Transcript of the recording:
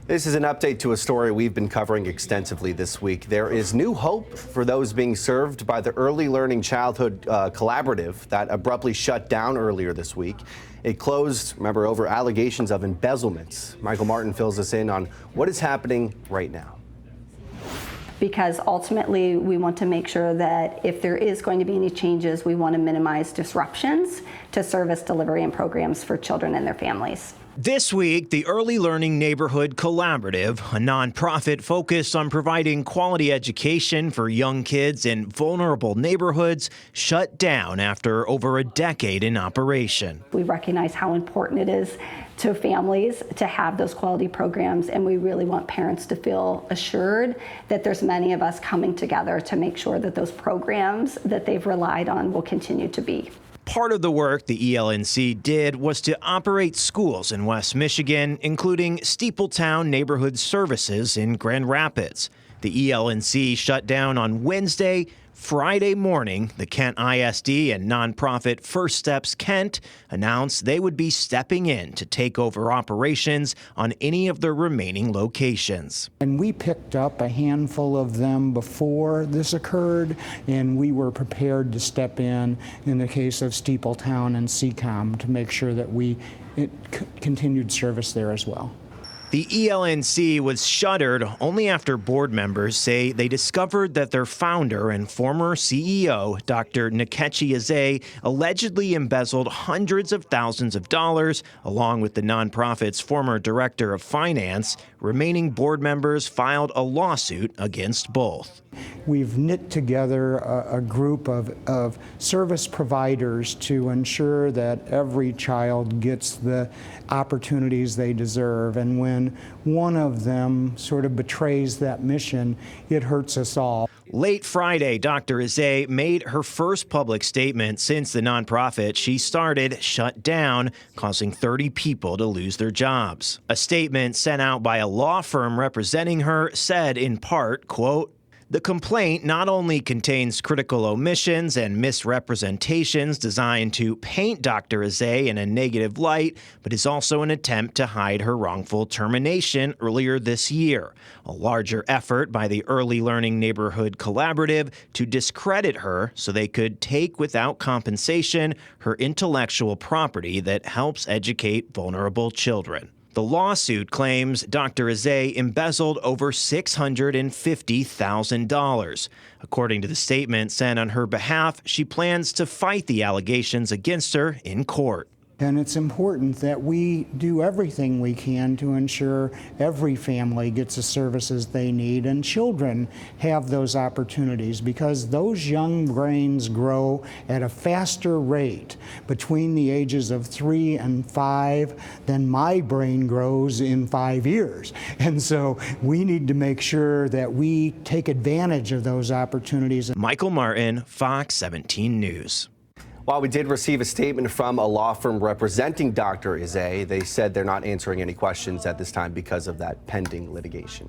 This is an update to a story we've been covering extensively this week. There is new hope for those being served by the Early Learning Childhood Collaborative that abruptly shut down earlier this week. It closed, remember, over allegations of embezzlement. Michael Martin fills us in on what is happening right now. Because ultimately we want to make sure that if there is going to be any changes, we want to minimize disruptions to service delivery and programs for children and their families. This week, the Early Learning Neighborhood Collaborative, a nonprofit focused on providing quality education for young kids in vulnerable neighborhoods, shut down after over a decade in operation. We recognize how important it is to families to have those quality programs, and we really want parents to feel assured that there's many of us coming together to make sure that those programs that they've relied on will continue to be. Part of the work the ELNC did was to operate schools in West Michigan, including Steepletown Neighborhood Services in Grand Rapids. The ELNC shut down on Wednesday. Friday morning, the Kent ISD and nonprofit First Steps Kent announced they would be stepping in to take over operations on any of their remaining locations. And we picked up a handful of them before this occurred, and we were prepared to step in the case of Steepletown and CCOM to make sure that we continued service there as well. The ELNC was shuttered only after board members say they discovered that their founder and former CEO, Dr. Nkechi Eze, allegedly embezzled hundreds of thousands of dollars, along with the nonprofit's former director of finance. Remaining board members filed a lawsuit against both. We've knit together a group of service providers to ensure that every child gets the opportunities they deserve. And when one of them sort of betrays that mission, it hurts us all. Late Friday, Dr. Eze made her first public statement since the nonprofit she started shut down, causing 30 people to lose their jobs. A statement sent out by a law firm representing her said in part, quote, "The complaint not only contains critical omissions and misrepresentations designed to paint Dr. Eze in a negative light, but is also an attempt to hide her wrongful termination earlier this year, a larger effort by the Early Learning Neighborhood Collaborative to discredit her so they could take without compensation her intellectual property that helps educate vulnerable children." The lawsuit claims Dr. Eze embezzled over $650,000. According to the statement sent on her behalf, she plans to fight the allegations against her in court. And it's important that we do everything we can to ensure every family gets the services they need and children have those opportunities, because those young brains grow at a faster rate between the ages of 3 and 5 than my brain grows in 5 years. And so we need to make sure that we take advantage of those opportunities. Michael Martin, Fox 17 News. While we did receive a statement from a law firm representing Dr. Eze, they said they're not answering any questions at this time because of that pending litigation.